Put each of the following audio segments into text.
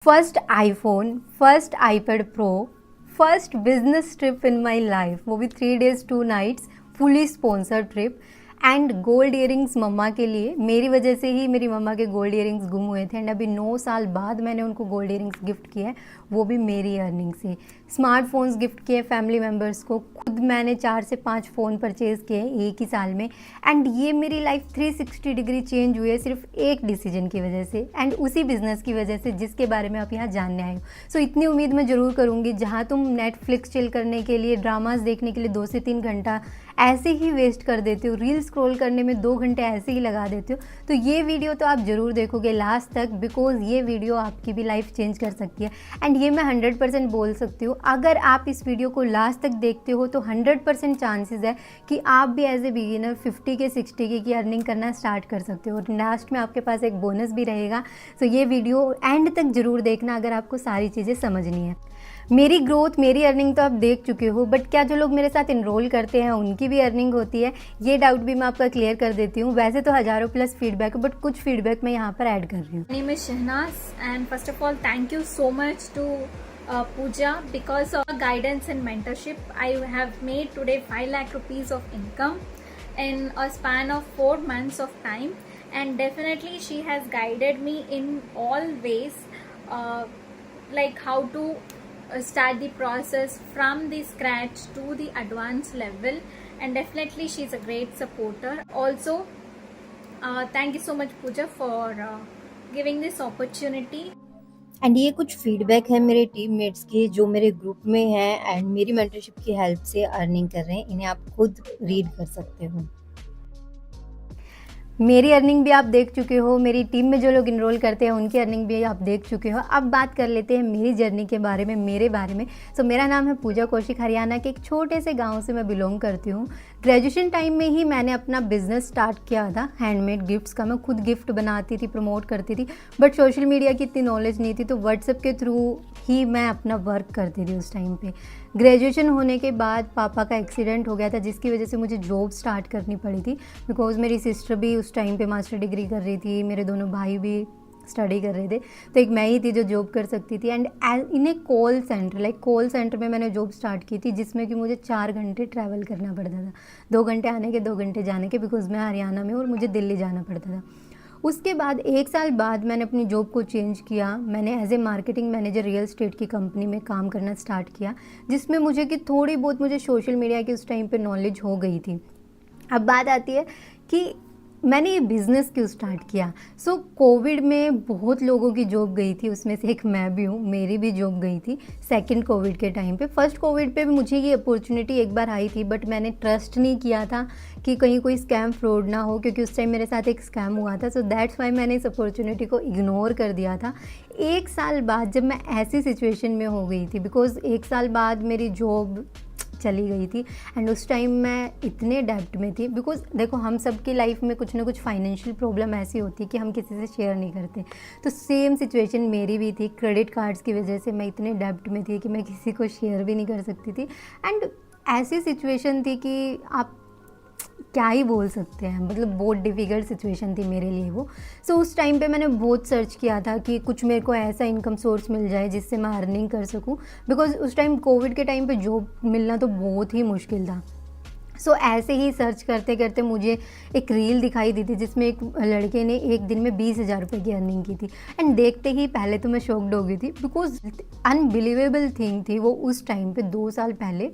First iPhone, first iPad pro, first business trip in my life, वो भी 3 days 2 nights fully sponsored trip and gold earrings मम्मा के लिए। मेरी वजह से ही मेरी मम्मा के गोल्ड इयरिंग्स गुम हुए थे एंड अभी 9 साल बाद मैंने उनको गोल्ड इयरिंग्स गिफ्ट किए हैं, वो भी मेरी अर्निंग से। स्मार्टफोन्स गिफ्ट किए फैमिली मेम्बर्स को, खुद मैंने 4 से 5 फ़ोन परचेज़ किए एक ही साल में एंड ये मेरी लाइफ 360 डिग्री चेंज हुई है सिर्फ एक डिसीजन की वजह से एंड उसी बिज़नेस की वजह से जिसके बारे में आप यहाँ जानने आए हो। सो इतनी उम्मीद मैं ज़रूर करूँगी, जहाँ तुम नेटफ्लिक्स चिल करने के लिए, ड्रामास देखने के लिए 2 से 3 घंटा ऐसे ही वेस्ट कर देते हो, रील स्क्रॉल करने में 2 घंटे ऐसे ही लगा देते हो, तो ये वीडियो तो आप ज़रूर देखोगे लास्ट तक, बिकॉज ये वीडियो आपकी भी लाइफ चेंज कर सकती है। एंड ये मैं 100% बोल सकती हूँ, अगर आप इस वीडियो को लास्ट तक देखते हो तो 100% चांसेस है कि आप भी एज ए बिगिनर 50 के 60 के की अर्निंग करना स्टार्ट कर सकते हो। और लास्ट में आपके पास एक बोनस भी रहेगा। तो ये वीडियो एंड तक ज़रूर देखना अगर आपको सारी चीज़ें समझनी है। मेरी ग्रोथ, मेरी अर्निंग तो आप देख चुके हो, बट क्या जो लोग मेरे साथ इनरोल करते हैं उनकी भी अर्निंग होती है, ये डाउट भी मैं आपका क्लियर कर देती हूँ। वैसे तो हज़ारों प्लस फीडबैक है, बट कुछ फीडबैक मैं यहाँ पर ऐड कर रही हूँ। My name is Shehnaz, and first of all, thank you so much to Pooja, because of guidance and mentorship. I have made today 5 lakh rupees of income in a span of 4 months of time, and definitely she has guided me in all ways, like how to start the process from the scratch to the advanced level, and definitely she's a great supporter. Also, thank you so much Pooja for giving this opportunity. And ये कुछ feedback है मेरे teammates के जो मेरे group में हैं and मेरी मेंटरशिप की हेल्प से अर्निंग कर रहे हैं, इन्हें आप खुद रीड कर सकते हो। मेरी अर्निंग भी आप देख चुके हो, मेरी टीम में जो लोग इनरोल करते हैं उनकी अर्निंग भी आप देख चुके हो। अब बात कर लेते हैं मेरी जर्नी के बारे में, मेरे बारे में। सो मेरा नाम है पूजा कौशिक, हरियाणा के एक छोटे से गांव से मैं बिलोंग करती हूँ। ग्रेजुएशन टाइम में ही मैंने अपना बिजनेस स्टार्ट किया था हैंडमेड गिफ्ट्स का। मैं खुद गिफ्ट बनाती थी, प्रमोट करती थी, बट सोशल मीडिया की इतनी नॉलेज नहीं थी, तो व्हाट्सएप के थ्रू ही मैं अपना वर्क करती थी उस टाइम पे। ग्रेजुएशन होने के बाद पापा का एक्सीडेंट हो गया था, जिसकी वजह से मुझे जॉब स्टार्ट करनी पड़ी थी, बिकॉज मेरी सिस्टर भी उस टाइम पे मास्टर डिग्री कर रही थी, मेरे दोनों भाई भी स्टडी कर रहे थे, तो एक मैं ही थी जो जॉब कर सकती थी। And in A call centre, like call centre में मैंने जॉब स्टार्ट की थी, जिसमें कि मुझे 4 घंटे ट्रैवल करना पड़ता था, 2 घंटे आने के 2 घंटे जाने के, बिकॉज मैं हरियाणा में और मुझे दिल्ली जाना पड़ता था। उसके बाद 1 साल बाद मैंने अपनी जॉब को चेंज किया। मैंने as a marketing manager real estate की कंपनी में काम करना स्टार्ट किया, जिसमें मुझे कि थोड़ी बहुत मुझे सोशल मीडिया की उस टाइम पे नॉलेज हो गई थी। अब बात आती है कि मैंने ये बिज़नेस क्यों स्टार्ट किया। सो कोविड में बहुत लोगों की जॉब गई थी, उसमें से एक मैं भी हूँ, मेरी भी जॉब गई थी सेकंड कोविड के टाइम पे। फर्स्ट कोविड पे भी मुझे ये अपॉर्चुनिटी एक बार आई थी, बट मैंने ट्रस्ट नहीं किया था कि कहीं कोई स्कैम फ्रॉड ना हो, क्योंकि उस टाइम मेरे साथ एक स्कैम हुआ था। सो दैट्स वाई मैंने इस अपॉर्चुनिटी को इग्नोर कर दिया था। 1 साल बाद जब मैं ऐसी सिचुएशन में हो गई थी, बिकॉज 1 साल बाद मेरी जॉब चली गई थी एंड उस टाइम मैं इतने डेब्ट में थी, बिकॉज देखो हम सब की लाइफ में कुछ ना कुछ फाइनेंशियल प्रॉब्लम ऐसी होती है कि हम किसी से शेयर नहीं करते, तो सेम सिचुएशन मेरी भी थी। क्रेडिट कार्ड्स की वजह से मैं इतने डेब्ट में थी कि मैं किसी को शेयर भी नहीं कर सकती थी एंड ऐसी सिचुएशन थी कि आप क्या ही बोल सकते हैं, मतलब बहुत डिफ़िकल्ट सिचुएशन थी मेरे लिए वो। सो उस टाइम पे मैंने बहुत सर्च किया था कि कुछ मेरे को ऐसा इनकम सोर्स मिल जाए जिससे मैं अर्निंग कर सकूं, बिकॉज उस टाइम कोविड के टाइम पे जॉब मिलना तो बहुत ही मुश्किल था। सो ऐसे ही सर्च करते करते मुझे एक रील दिखाई दी थी, जिसमें एक लड़के ने एक दिन में 20,000 रुपये की अर्निंग की थी एंड देखते ही पहले तो मैं शॉक्ड हो गई थी, बिकॉज अनबिलीवेबल थिंग थी वो उस टाइम पे 2 साल पहले।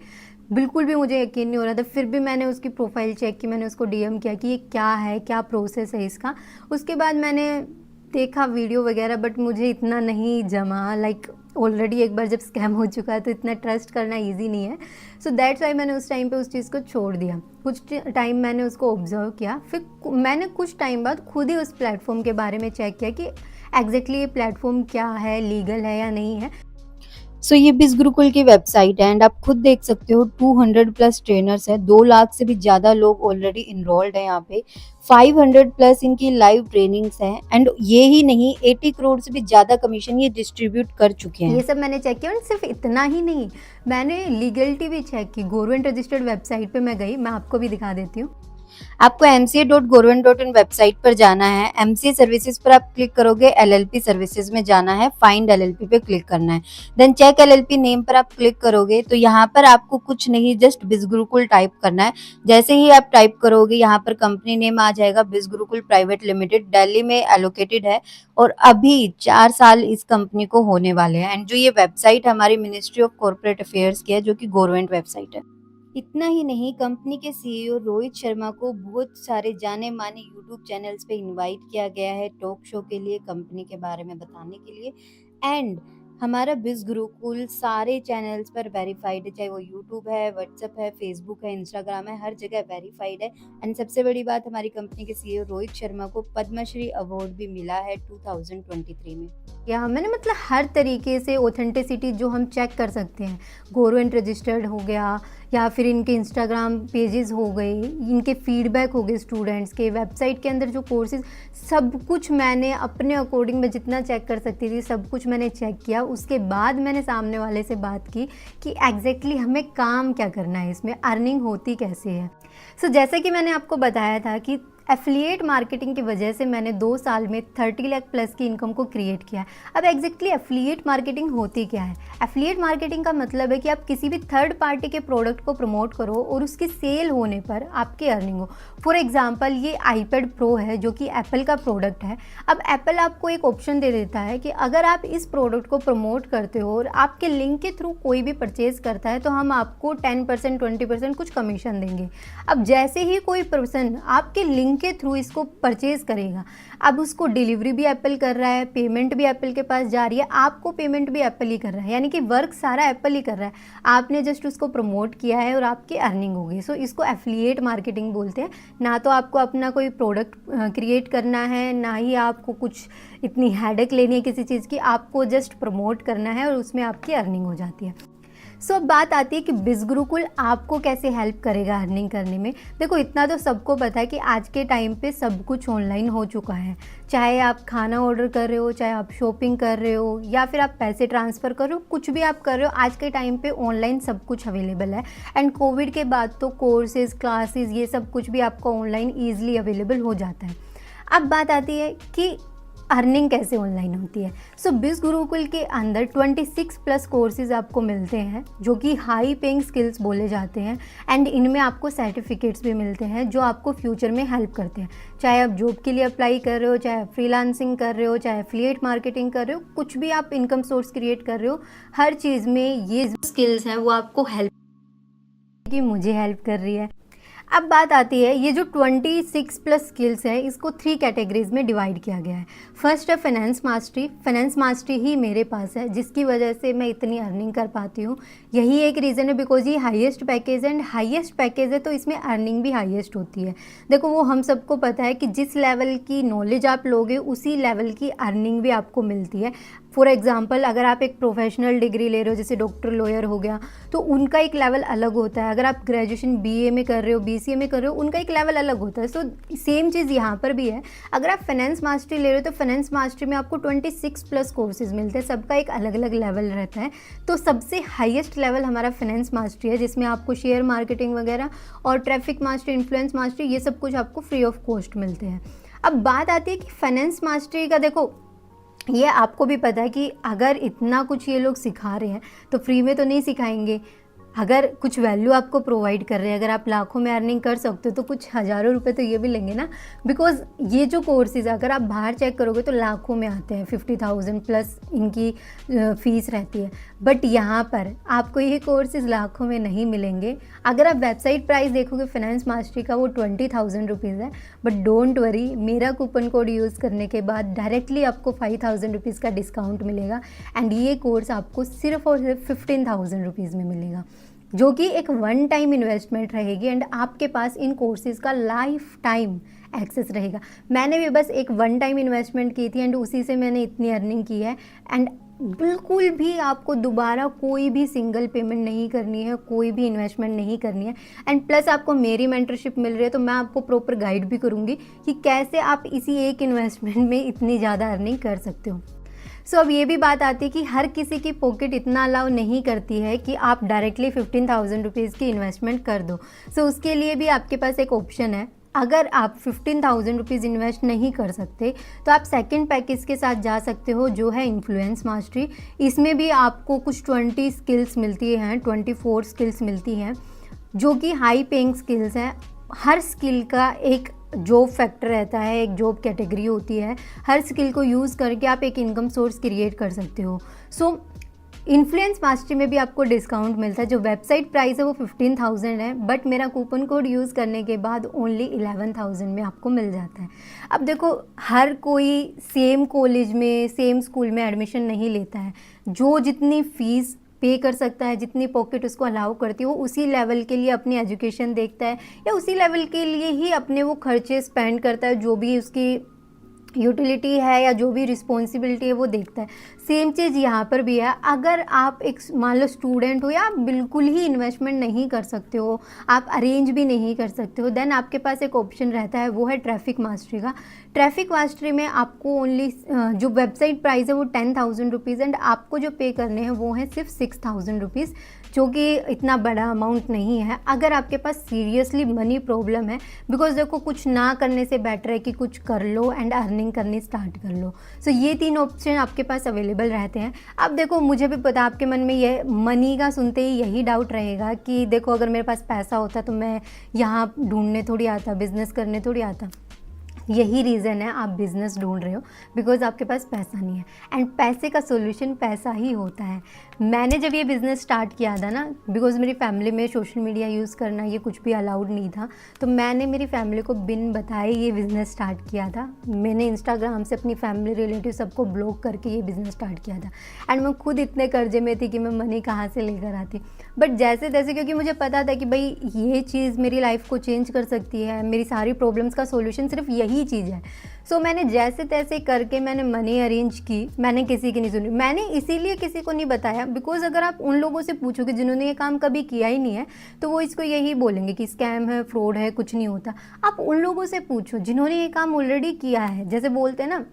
बिल्कुल भी मुझे यकीन नहीं हो रहा था, फिर भी मैंने उसकी प्रोफाइल चेक की, मैंने उसको डीएम किया कि ये क्या है, क्या प्रोसेस है इसका। उसके बाद मैंने देखा वीडियो वगैरह, बट मुझे इतना नहीं जमा, लाइक ऑलरेडी एक बार जब स्कैम हो चुका है तो इतना ट्रस्ट करना इजी नहीं है। सो दैट्स वाई मैंने उस टाइम पे उस चीज़ को छोड़ दिया। कुछ टाइम मैंने उसको ऑब्जर्व किया, फिर मैंने कुछ टाइम बाद खुद ही उस प्लेटफॉर्म के बारे में चेक किया कि एग्जैक्टली ये प्लेटफॉर्म क्या है, लीगल है या नहीं है। सो ये बिज़ गुरुकुल की वेबसाइट है एंड आप खुद देख सकते हो 200 प्लस ट्रेनर्स हैं, 2 लाख से भी ज़्यादा लोग ऑलरेडी इनरोल्ड हैं यहाँ पे, 500 प्लस इनकी लाइव ट्रेनिंग्स हैं एंड ये ही नहीं 80 करोड़ से भी ज़्यादा कमीशन ये डिस्ट्रीब्यूट कर चुके हैं। ये सब मैंने चेक किया और सिर्फ इतना ही नहीं, मैंने लीगलिटी भी चेक की। गवर्नमेंट रजिस्टर्ड वेबसाइट पे मैं गई, मैं आपको भी दिखा देती हूँ। आपको mca.government.in वेबसाइट पर जाना है। MCA सर्विसेज पर आप क्लिक करोगे, LLP सर्विसेज में जाना है, फाइंड LLP पे क्लिक करना है। देन चेक LLP नेम पर आप क्लिक करोगे तो यहाँ पर आपको कुछ नहीं, जस्ट बिज़गुरुकुल टाइप करना है। जैसे ही आप टाइप करोगे यहाँ पर कंपनी नेम आ जाएगा, बिज़गुरुकुल प्राइवेट लिमिटेड, दिल्ली में एलोकेटेड है और अभी 4 साल इस कंपनी को होने वाले हैं। एंड जो ये वेबसाइट हमारी मिनिस्ट्री ऑफ कॉर्पोरेट अफेयर्स की है, जो कि गवर्नमेंट वेबसाइट है। इतना ही नहीं, कंपनी के CEO रोहित शर्मा को बहुत सारे जाने माने यूट्यूब चैनल्स पे इनवाइट किया गया है टॉक शो के लिए, कंपनी के बारे में बताने के लिए। एंड हमारा बिज़गुरुकुल सारे चैनल्स पर वेरीफाइड है, चाहे वो यूट्यूब है, व्हाट्सएप है, फेसबुक है, इंस्टाग्राम है, हर जगह वेरीफाइड है। एंड सबसे बड़ी बात, हमारी कंपनी के CEO रोहित शर्मा को पद्मश्री अवार्ड भी मिला है 2023 में। या मैंने मतलब हर तरीके से ऑथेंटिसिटी जो हम चेक कर सकते हैं, गवर्नमेंट रजिस्टर्ड हो गया या फिर इनके इंस्टाग्राम पेजेस हो गए, इनके फीडबैक हो गए स्टूडेंट्स के, वेबसाइट के अंदर जो कोर्सेज, सब कुछ मैंने अपने अकॉर्डिंग में जितना चेक कर सकती थी सब कुछ मैंने चेक किया। उसके बाद मैंने सामने वाले से बात की कि एग्जैक्टली हमें काम क्या करना है, इसमें अर्निंग होती कैसे है। सो जैसे कि मैंने आपको बताया था कि एफिलिएट मार्केटिंग की वजह से मैंने 2 साल में 30 लाख प्लस की इनकम को क्रिएट किया है। अब एग्जैक्टली एफिलिएट मार्केटिंग होती क्या है? एफिलिएट मार्केटिंग का मतलब है कि आप किसी भी थर्ड पार्टी के प्रोडक्ट को प्रमोट करो और उसकी सेल होने पर आपकी अर्निंग हो। फॉर एग्जांपल ये आईपैड प्रो है जो कि एप्पल का प्रोडक्ट है। अब एप्पल आपको एक ऑप्शन दे देता है कि अगर आप इस प्रोडक्ट को प्रमोट करते हो और आपके लिंक के थ्रू कोई भी परचेज करता है तो हम आपको 10% 20% कुछ कमीशन देंगे। अब जैसे ही कोई पर्सन आपके लिंक के थ्रू इसको परचेज करेगा, अब उसको डिलीवरी भी एप्पल कर रहा है, पेमेंट भी एप्पल के पास जा रही है, आपको पेमेंट भी एप्पल ही कर रहा है, यानी कि वर्क सारा एप्पल ही कर रहा है। आपने जस्ट उसको प्रमोट किया है और आपकी अर्निंग हो गई। सो इसको एफिलिएट मार्केटिंग बोलते हैं। ना तो आपको अपना कोई प्रोडक्ट क्रिएट करना है, ना ही आपको कुछ इतनी हेडेक लेनी है किसी चीज़ की, आपको जस्ट प्रमोट करना है और उसमें आपकी अर्निंग हो जाती है। सो अब बात आती है कि बिज़गुरुकुल आपको कैसे हेल्प करेगा अर्निंग करने में। देखो इतना तो सबको पता है कि आज के टाइम पे सब कुछ ऑनलाइन हो चुका है। चाहे आप खाना ऑर्डर कर रहे हो, चाहे आप शॉपिंग कर रहे हो, या फिर आप पैसे ट्रांसफ़र कर रहे हो, कुछ भी आप कर रहे हो, आज के टाइम पे ऑनलाइन सब कुछ अवेलेबल है। एंड कोविड के बाद तो कोर्सेज, क्लासेस, ये सब कुछ भी आपको ऑनलाइन ईजिली अवेलेबल हो जाता है। अब बात आती है कि अर्निंग कैसे ऑनलाइन होती है। सो बिज़गुरुकुल के अंदर 26 प्लस कोर्सेज आपको मिलते हैं जो कि हाई पेइंग स्किल्स बोले जाते हैं। एंड इनमें आपको सर्टिफिकेट्स भी मिलते हैं जो आपको फ्यूचर में हेल्प करते हैं। चाहे आप जॉब के लिए अप्लाई कर रहे हो, चाहे आप फ्रीलांसिंग कर रहे हो, चाहे एफिलिएट मार्केटिंग कर रहे हो, कुछ भी आप इनकम सोर्स क्रिएट कर रहे हो, हर चीज़ में ये स्किल्स हैं वो आपको हेल्प की, मुझे हेल्प कर रही है। अब बात आती है, ये जो 26 प्लस स्किल्स है इसको 3 कैटेगरीज में डिवाइड किया गया है। फर्स्ट है फाइनेंस मास्टरी। फाइनेंस मास्टरी ही मेरे पास है जिसकी वजह से मैं इतनी अर्निंग कर पाती हूँ। यही एक रीज़न है बिकॉज ये हाईएस्ट पैकेज है, एंड हाईएस्ट पैकेज है तो इसमें अर्निंग भी हाईएस्ट होती है। देखो वो हम सबको पता है कि जिस लेवल की नॉलेज आप लोगे उसी लेवल की अर्निंग भी आपको मिलती है। फॉर एग्जांपल अगर आप एक प्रोफेशनल डिग्री ले रहे हो, जैसे डॉक्टर, लॉयर हो गया, तो उनका एक लेवल अलग होता है। अगर आप ग्रेजुएशन BA में कर रहे हो, BCA में कर रहे हो, उनका एक लेवल अलग होता है। सो सेम चीज़ यहाँ पर भी है। अगर आप फाइनेंस मास्टरी ले रहे हो तो फाइनेंस मास्टरी में आपको 26 प्लस कोर्सेज मिलते हैं, सबका एक अलग अलग लेवल रहता है। तो सबसे हाईएस्ट लेवल हमारा फाइनेंस मास्टरी है जिसमें आपको शेयर मार्केटिंग वगैरह और ट्रैफिक मास्टरी, इन्फ्लुएंस मास्टरी, ये सब कुछ आपको फ्री ऑफ कॉस्ट मिलते हैं। अब बात आती है कि फाइनेंस मास्टरी का, देखो ये आपको भी पता है कि अगर इतना कुछ ये लोग सिखा रहे हैं तो फ्री में तो नहीं सिखाएंगे। अगर कुछ वैल्यू आपको प्रोवाइड कर रहे हैं, अगर आप लाखों में अर्निंग कर सकते हो तो कुछ हज़ारों रुपए तो ये भी लेंगे ना। बिकॉज ये जो कोर्सेज अगर आप बाहर चेक करोगे तो लाखों में आते हैं, 50,000 प्लस इनकी फ़ीस रहती है। बट यहाँ पर आपको ये कोर्सेज लाखों में नहीं मिलेंगे। अगर आप वेबसाइट प्राइस देखोगे फाइनेंस मास्टरी का वो 20,000 रुपीज़ है। बट डोंट वरी, मेरा कूपन कोड यूज़ करने के बाद डायरेक्टली आपको 5,000 रुपीज़ का डिस्काउंट मिलेगा। एंड ये कोर्स आपको सिर्फ और सिर्फ 15,000 रुपीज़ में मिलेगा, जो कि एक वन टाइम इन्वेस्टमेंट रहेगी। एंड आपके पास इन कोर्सेज़ का लाइफ टाइम एक्सेस रहेगा। मैंने भी बस एक वन टाइम इन्वेस्टमेंट की थी एंड उसी से मैंने इतनी अर्निंग की है। एंड बिल्कुल भी आपको दोबारा कोई भी सिंगल पेमेंट नहीं करनी है, कोई भी इन्वेस्टमेंट नहीं करनी है। एंड प्लस आपको मेरी मेंटरशिप मिल रही है तो मैं आपको प्रॉपर गाइड भी करूँगी कि कैसे आप इसी एक इन्वेस्टमेंट में इतनी ज़्यादा अर्निंग कर सकते हो। सो अब ये भी बात आती है कि हर किसी की पॉकेट इतना अलाउ नहीं करती है कि आप डायरेक्टली 15,000 रुपीज़ की इन्वेस्टमेंट कर दो। सो उसके लिए भी आपके पास एक ऑप्शन है। अगर आप 15,000 रुपीज़ इन्वेस्ट नहीं कर सकते तो आप सेकंड पैकेज के साथ जा सकते हो, जो है इन्फ्लुएंस मास्टरी। इसमें भी आपको कुछ 20 स्किल्स मिलती हैं, 24 स्किल्स मिलती हैं, जो कि हाई पेइंग स्किल्स हैं। हर स्किल का एक जॉब फैक्टर रहता है, एक जॉब कैटेगरी होती है। हर स्किल को यूज़ करके आप एक इनकम सोर्स क्रिएट कर सकते हो। सो इन्फ्लुएंस मास्टरी में भी आपको डिस्काउंट मिलता है। जो वेबसाइट प्राइस है वो 15,000 है, बट मेरा कूपन कोड यूज़ करने के बाद ओनली 11,000 में आपको मिल जाता है। अब देखो, हर कोई सेम कॉलेज में, सेम स्कूल में एडमिशन नहीं लेता है। जो जितनी फ़ीस पे कर सकता है, जितनी पॉकेट उसको अलाउ करती है, वो उसी लेवल के लिए अपनी एजुकेशन देखता है, या उसी लेवल के लिए ही अपने वो खर्चे स्पेंड करता है, जो भी उसकी यूटिलिटी है या जो भी रिस्पॉन्सिबिलिटी है वो देखता है। सेम चीज़ यहाँ पर भी है। अगर आप एक मान लो स्टूडेंट हो, या आप बिल्कुल ही इन्वेस्टमेंट नहीं कर सकते हो, आप अरेंज भी नहीं कर सकते हो, देन आपके पास एक ऑप्शन रहता है, वो है ट्रैफिक मास्टरी का। ट्रैफिक मास्टरी में आपको ओनली जो वेबसाइट प्राइस है वो 10,000 रुपीज़, एंड आपको जो पे करने हैं वो हैं सिर्फ 6,000 रुपीज़, जो कि इतना बड़ा अमाउंट नहीं है अगर आपके पास सीरियसली मनी प्रॉब्लम है। बिकॉज देखो, कुछ ना करने से बेटर है कि कुछ कर लो एंड अर्निंग करनी स्टार्ट कर लो। सो ये 3 ऑप्शन आपके पास अवेलेबल रहते हैं। अब देखो, मुझे भी पता आपके मन में ये मनी का सुनते ही यही डाउट रहेगा कि देखो, अगर मेरे पास पैसा होता तो मैं यहाँ ढूंढने थोड़ी आता, बिजनेस करने थोड़ी आता। यही रीज़न है आप बिज़नेस ढूंढ रहे हो, बिकॉज आपके पास पैसा नहीं है, एंड पैसे का सोल्यूशन पैसा ही होता है। मैंने जब ये बिज़नेस स्टार्ट किया था ना, बिकॉज मेरी फैमिली में सोशल मीडिया यूज़ करना ये कुछ भी अलाउड नहीं था, तो मैंने मेरी फैमिली को बिन बताए ये बिज़नेस स्टार्ट किया था। मैंने इंस्टाग्राम से अपनी फैमिली रिलेटिव सबको ब्लॉक करके ये बिज़नेस स्टार्ट किया था, एंड मैं खुद इतने कर्जे में थी कि मैं मनी कहाँ से लेकर आती। बट जैसे तैसे, क्योंकि मुझे पता था कि भाई ये चीज़ मेरी लाइफ को चेंज कर सकती है, मेरी सारी प्रॉब्लम्स का सोल्यूशन सिर्फ यही चीज़ है। सो मैंने जैसे तैसे करके मैंने मनी अरेंज की। मैंने किसी की नहीं सुनी, मैंने इसीलिए किसी को नहीं बताया, बिकॉज अगर आप उन लोगों से पूछोगे जिन्होंने ये काम कभी किया ही नहीं है, तो वो इसको यही बोलेंगे कि स्कैम है, फ्रॉड है, कुछ नहीं होता। आप उन लोगों से पूछो जिन्होंने ये काम ऑलरेडी किया है। जैसे बोलते हैं ना,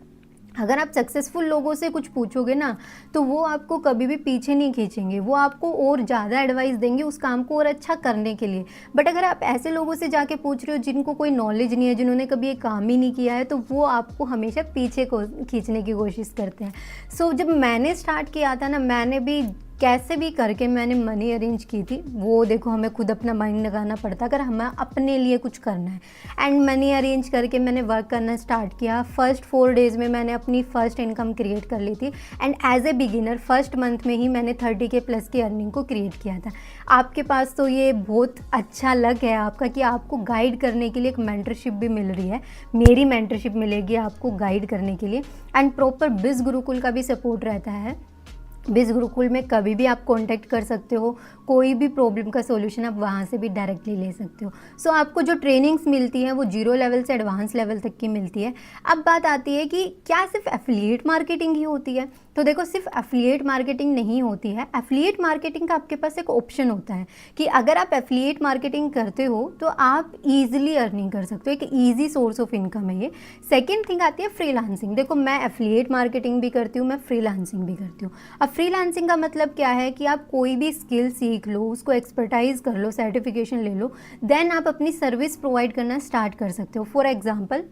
अगर आप सक्सेसफुल लोगों से कुछ पूछोगे ना, तो वो आपको कभी भी पीछे नहीं खींचेंगे, वो आपको और ज़्यादा एडवाइस देंगे उस काम को और अच्छा करने के लिए। बट अगर आप ऐसे लोगों से जाके पूछ रहे हो जिनको कोई नॉलेज नहीं है, जिन्होंने कभी ये काम ही नहीं किया है, तो वो आपको हमेशा पीछे को खींचने की कोशिश करते हैं। सो जब मैंने स्टार्ट किया था ना, मैंने भी कैसे भी करके मैंने मनी अरेंज की थी। वो देखो, हमें खुद अपना माइंड लगाना पड़ता अगर हमें अपने लिए कुछ करना है। एंड मनी अरेंज करके मैंने वर्क करना स्टार्ट किया। फर्स्ट 4 डेज़ में मैंने अपनी फ़र्स्ट इनकम क्रिएट कर ली थी, and as a beginner first month में ही मैंने 30K प्लस की अर्निंग को क्रिएट किया था। आपके पास तो ये बहुत अच्छा लक है आपका कि आपको गाइड करने के लिए एक मेंटरशिप भी मिल रही है। मेरी मेंटरशिप मिलेगी आपको गाइड करने के लिए, एंड प्रॉपर बिज़ गुरुकुल का भी सपोर्ट रहता है। बिज़ गुरुकुल में कभी भी आप कांटेक्ट कर सकते हो, कोई भी प्रॉब्लम का सॉल्यूशन आप वहाँ से भी डायरेक्टली ले सकते हो। सो आपको जो ट्रेनिंग्स मिलती हैं वो 0 लेवल से एडवांस लेवल तक की मिलती है। अब बात आती है कि क्या सिर्फ एफिलिएट मार्केटिंग ही होती है? तो देखो, सिर्फ एफिलिएट मार्केटिंग नहीं होती है। एफिलिएट मार्केटिंग का आपके पास एक ऑप्शन होता है कि अगर आप एफिलिएट मार्केटिंग करते हो तो आप ईजिली अर्निंग कर सकते हो, एक ईजी सोर्स ऑफ इनकम है ये। सेकेंड थिंग आती है फ्रीलांसिंग। देखो, मैं एफिलिएट मार्केटिंग भी करती हूँ, मैं फ्रीलांसिंग भी करती हूँ। अब फ्रीलांसिंग का मतलब क्या है कि आप कोई भी स्किल सीख लो, उसको एक्सपर्टाइज कर लो, सर्टिफिकेशन ले लो, देन आप अपनी सर्विस प्रोवाइड करना स्टार्ट कर सकते हो। फॉर एग्जांपल,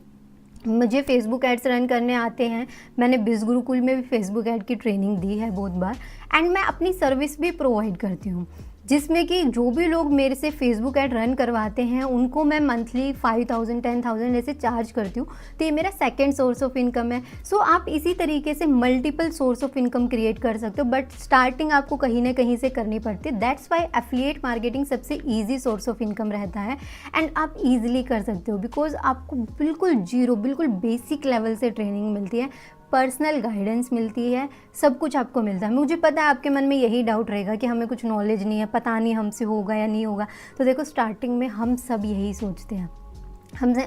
मुझे फेसबुक एड्स रन करने आते हैं, मैंने बिज़ गुरुकुल में भी फेसबुक ऐड की ट्रेनिंग दी है बहुत बार, एंड मैं अपनी सर्विस भी प्रोवाइड करती हूँ, जिसमें कि जो भी लोग मेरे से फेसबुक ऐड रन करवाते हैं उनको मैं मंथली 5,000 10,000 ऐसे चार्ज करती हूँ। तो ये मेरा सेकेंड सोर्स ऑफ इनकम है। सो आप इसी तरीके से multiple source of income create कर सकते हो, बट स्टार्टिंग आपको कहीं ना कहीं से करनी पड़ती है। दैट्स वाई एफिलिएट मार्केटिंग सबसे ईजी सोर्स ऑफ इनकम रहता है, एंड आप ईजिली कर सकते हो बिकॉज आपको बिल्कुल जीरो, बिल्कुल बेसिक लेवल से ट्रेनिंग मिलती है, पर्सनल गाइडेंस मिलती है, सब कुछ आपको मिलता है। मुझे पता है आपके मन में यही डाउट रहेगा कि हमें कुछ नॉलेज नहीं है, पता नहीं हमसे होगा या नहीं होगा। तो देखो, स्टार्टिंग में हम सब यही सोचते हैं,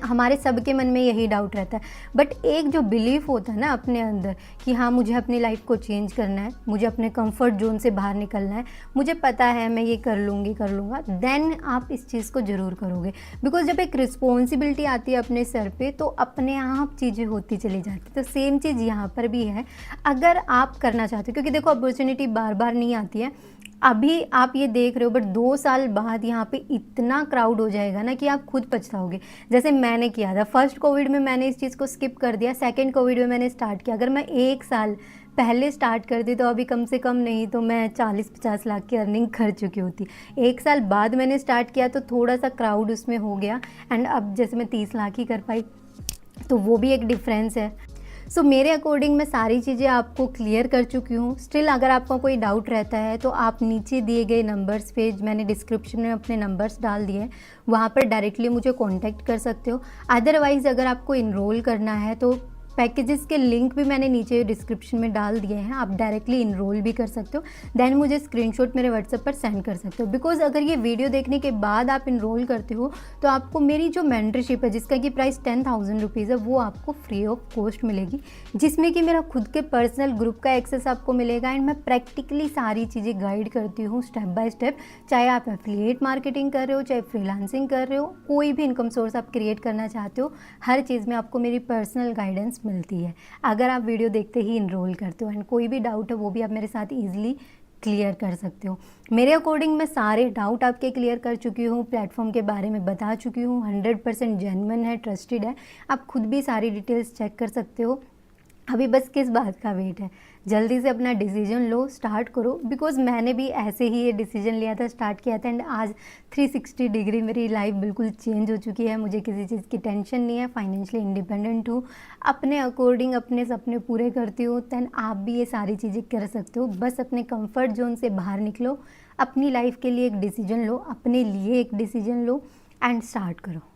हमारे सबके मन में यही डाउट रहता है। बट एक जो बिलीफ होता है ना अपने अंदर कि हाँ, मुझे अपनी लाइफ को चेंज करना है, मुझे अपने कंफर्ट जोन से बाहर निकलना है, मुझे पता है मैं ये कर लूँगा, देन आप इस चीज़ को ज़रूर करोगे। बिकॉज जब एक रिस्पॉन्सिबिलिटी आती है अपने सर पे, तो अपने आप चीज़ें होती चली जाती। तो सेम चीज़ यहाँ पर भी है, अगर आप करना चाहते हो, क्योंकि देखो अपॉर्चुनिटी बार बार नहीं आती है। अभी आप ये देख रहे हो, बट 2 साल बाद यहाँ पे इतना क्राउड हो जाएगा ना कि आप खुद पछताओगे। जैसे मैंने किया था। फर्स्ट कोविड में मैंने इस चीज़ को स्किप कर दिया, सेकंड कोविड में मैंने स्टार्ट किया। अगर मैं 1 साल पहले स्टार्ट करती तो अभी कम से कम नहीं तो मैं 40-50 लाख की अर्निंग कर चुकी होती। 1 साल बाद मैंने स्टार्ट किया तो थोड़ा सा क्राउड उसमें हो गया, एंड अब जैसे मैं 30 लाख ही कर पाई, तो वो भी एक डिफरेंस है। सो मेरे अकॉर्डिंग मैं सारी चीज़ें आपको क्लियर कर चुकी हूँ। स्टिल अगर आपको कोई डाउट रहता है तो आप नीचे दिए गए नंबर्स पे, मैंने डिस्क्रिप्शन में अपने नंबर्स डाल दिए हैं, वहाँ पर डायरेक्टली मुझे कांटेक्ट कर सकते हो। अदरवाइज़ अगर आपको इनरोल करना है तो पैकेजेस के लिंक भी मैंने नीचे डिस्क्रिप्शन में डाल दिए हैं, आप डायरेक्टली इनरोल भी कर सकते हो, देन मुझे स्क्रीनशॉट मेरे व्हाट्सएप पर सेंड कर सकते हो। बिकॉज अगर ये वीडियो देखने के बाद आप इनरोल करते हो तो आपको मेरी जो मेंटरशिप है जिसका कि प्राइस 10,000 रुपीज़ है वो आपको फ्री ऑफ कॉस्ट मिलेगी, जिसमें कि मेरा खुद के पर्सनल ग्रुप का एक्सेस आपको मिलेगा, एंड मैं प्रैक्टिकली सारी चीज़ें गाइड करती हूँ स्टेप बाय स्टेप। चाहे आप एफिलिएट मार्केटिंग कर रहे हो, चाहे फ्रीलांसिंग कर रहे हो, कोई भी इनकम सोर्स आप क्रिएट करना चाहते हो, हर चीज़ में आपको मेरी पर्सनल गाइडेंस मिलती है अगर आप वीडियो देखते ही इनरोल करते हो। एंड कोई भी डाउट है वो भी आप मेरे साथ ईजिली क्लियर कर सकते हो। मेरे अकॉर्डिंग मैं सारे डाउट आपके क्लियर कर चुकी हूँ, प्लेटफॉर्म के बारे में बता चुकी हूँ, 100% जेन्युइन है, ट्रस्टेड है। आप खुद भी सारी डिटेल्स चेक कर सकते हो। अभी बस किस बात का वेट है, जल्दी से अपना डिसीजन लो, स्टार्ट करो। बिकॉज मैंने भी ऐसे ही ये डिसीजन लिया था, स्टार्ट किया था, एंड आज 360 डिग्री मेरी लाइफ बिल्कुल चेंज हो चुकी है। मुझे किसी चीज़ की टेंशन नहीं है, फाइनेंशियली इंडिपेंडेंट हूँ, अपने अकॉर्डिंग अपने सपने पूरे करती हूँ। दैन आप भी ये सारी चीज़ें कर सकते हो। बस अपने कंफर्ट जोन से बाहर निकलो, अपनी लाइफ के लिए एक डिसीजन लो, अपने लिए एक डिसीजन लो, एंड स्टार्ट करो।